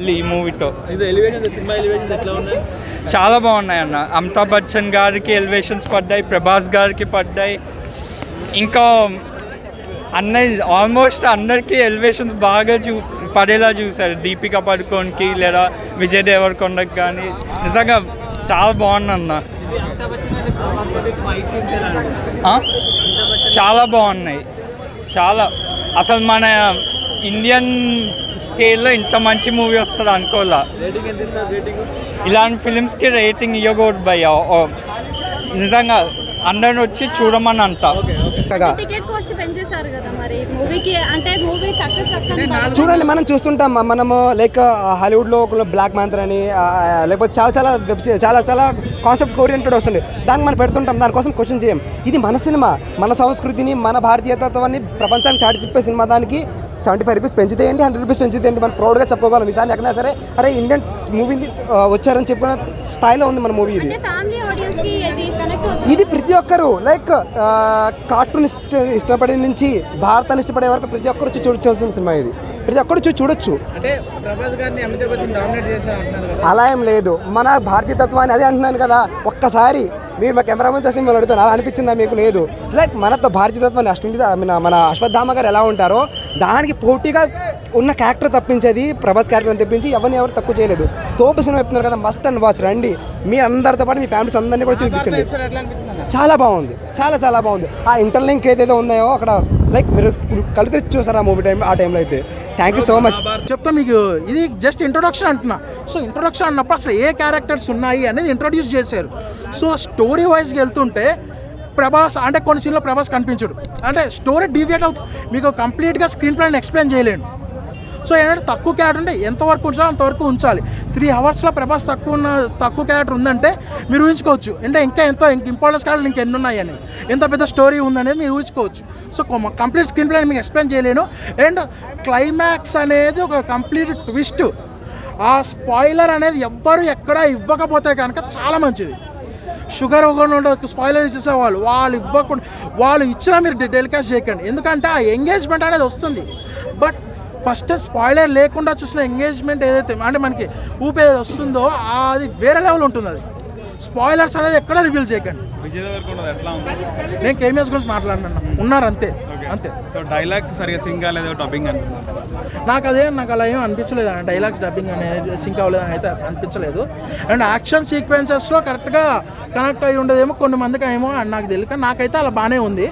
ఈ మూవీతో cinema elevations ఎట్లా ఉన్నాయి? చాలా బాగున్నాయి అన్న. అమితాబ్ బచ్చన్ గారికి ఎలివేషన్స్ పడ్డాయి, ప్రభాస్ గారికి పడ్డాయి, ఇంకా అన్నయ్య ఆల్మోస్ట్ అందరికీ ఎలివేషన్స్ బాగా పడేలా చూశారు. దీపికా పడుకోన్కి లేదా విజయ్ దేవరకొండకి కానీ నిజంగా చాలా బాగుందన్న. చాలా బాగున్నాయి. చాలా అసలు మన ఇండియన్ స్కేల్లో ఇంత మంచి మూవీ వస్తుంది అనుకోలే. ఇలాంటి ఫిలిమ్స్కి రేటింగ్ ఇవ్వకూడదు భయ్యా. నిజంగా అందరిని వచ్చి చూడమని అంట. చూడండి, మనం చూస్తుంటాం, మనము లైక్ హాలీవుడ్లో బ్లాక్ మ్యాంథర్ అని లేకపోతే చాలా చాలా కాన్సెప్ట్స్ ఓరియంటెడ్ వస్తుంది. దానికి మనం పెడుతుంటాం, దానికోసం క్వశ్చన్ చేయం. ఇది మన సినిమా, మన సంస్కృతిని, మన భారతీయతత్వాన్ని ప్రపంచానికి చాటి చెప్పే సినిమా. దానికి 75 రూపీస్ పెంచితే ఏంటి, 100 రూపీస్ పెంచితే ఏంటి, మనం ప్రౌడ్గా చెప్పుకోగలం. ఈసారి ఎక్కడైనా సరే అరే ఇండియన్ మూవీని వచ్చారని చెప్పుకునే స్థాయిలో ఉంది మన మూవీ. ఇది ప్రతి ఒక్కరు లైక్ కార్టూన్ ఇష్టపడే నుంచి భారతాన్ని ఇష్టపడే వరకు ప్రతి ఒక్కరు వచ్చి చూడాల్సిన సినిమా. ఇది ప్రతి ఒక్కరు చూడొచ్చు. అలా ఏం లేదు, మన భారతీయ తత్వాన్ని అదే అంటున్నాను కదా. ఒక్కసారి మీరు మా కెమెరామెన్ సినిమా అడుగుతాను, అలా అనిపించిందా మీకు? లేదు. లైక్ మనతో భారతీయ తత్వాన్ని మన అశ్వత్థామ గారు ఎలా ఉంటారో దానికి పోటీగా ఉన్న క్యారెక్టర్ తప్పించేది ప్రభాస్ క్యారెక్టర్ తెప్పించి ఎవరు తక్కువ చేయలేదు. తోపు సినిమా చెప్తున్నారు కదా, మస్ట్ అండ్ వాచ్. రండి, మీ అందరితో పాటు మీ ఫ్యామిలీస్ అందరినీ కూడా చూపించండి. చాలా బాగుంది, చాలా చాలా బాగుంది. ఆ ఇంటర్లింక్ ఏదైతే ఉన్నాయో అక్కడ లైక్ మీరు కళ్ళు తెచ్చి చూసారు ఆ మూవీ ఆ టైంలో అయితే. Thank you so much. చెప్తా మీకు, ఇది జస్ట్ ఇంట్రొడక్షన్ అంటున్నా. సో ఇంట్రొడక్షన్ అన్నప్పుడు అసలు ఏ క్యారెక్టర్స్ ఉన్నాయి అనేది ఇంట్రొడ్యూస్ చేశారు. సో స్టోరీ వైజ్కి వెళ్తుంటే ప్రభాస్ అంటే కొన్ని సీన్లో ప్రభాస్ కనిపించడు, అంటే స్టోరీ డీవియేట్ అవుతుంది. మీకు కంప్లీట్గా స్క్రీన్ ప్లాన్ ఎక్స్ప్లెయిన్ చేయలేను. సో ఏంటంటే తక్కువ క్యారెక్టర్ ఉంటే ఎంతవరకు ఉంచాలో అంతవరకు ఉంచాలి. 3 అవర్స్లో ప్రభాస్ తక్కువ క్యారెక్టర్ ఉందంటే మీరు ఊహించుకోవచ్చు అంటే ఇంకా ఇంపార్టెన్స్ క్యారెక్టర్ ఇంకా ఎన్ని ఉన్నాయని, ఎంత పెద్ద స్టోరీ ఉందనేది మీరు ఊహించుకోవచ్చు. సో కంప్లీట్ స్క్రీన్ ప్లే మీకు ఎక్స్ప్లెయిన్ చేయలేను. అండ్ క్లైమాక్స్ అనేది ఒక కంప్లీట్ ట్విస్ట్. ఆ స్పాయిలర్ అనేది ఎవ్వరు ఎక్కడ ఇవ్వకపోతే కనుక చాలా మంచిది. షుగర్ స్పాయిలర్ ఇచ్చేసేవాళ్ళు వాళ్ళు ఇవ్వకుండా, వాళ్ళు ఇచ్చినా మీరు టెలికాస్ట్ చేయకండి. ఎందుకంటే ఆ ఎంగేజ్మెంట్ అనేది వస్తుంది. బట్ ఫస్ట్ స్పాయిలర్ లేకుండా చూసిన ఎంగేజ్మెంట్ ఏదైతే అంటే మనకి ఊపి ఏదైతే వస్తుందో అది వేరే లెవెల్ ఉంటుంది. అది స్పాయిలర్స్ అనేది ఎక్కడ రివీల్ చేయకండి. నేను కేమియాస్ గురించి మాట్లాడినా ఉన్నారు అంతే. సో డైలాగ్స్ సరిగా సింక్ అవ్వలేదు, డబ్బింగ్ నాకు అలా ఏం అనిపించలేదు. డైలాగ్స్ డబ్బింగ్ అనేది సింక్ అవ్వలేదు అని అయితే అనిపించలేదు. అండ్ యాక్షన్ సీక్వెన్సెస్లో కరెక్ట్గా కనెక్ట్ అయ్యి ఉండదేమో కొన్ని మందికి ఏమో అని నాకు తెలియక నాకైతే అలా బాగానే ఉంది.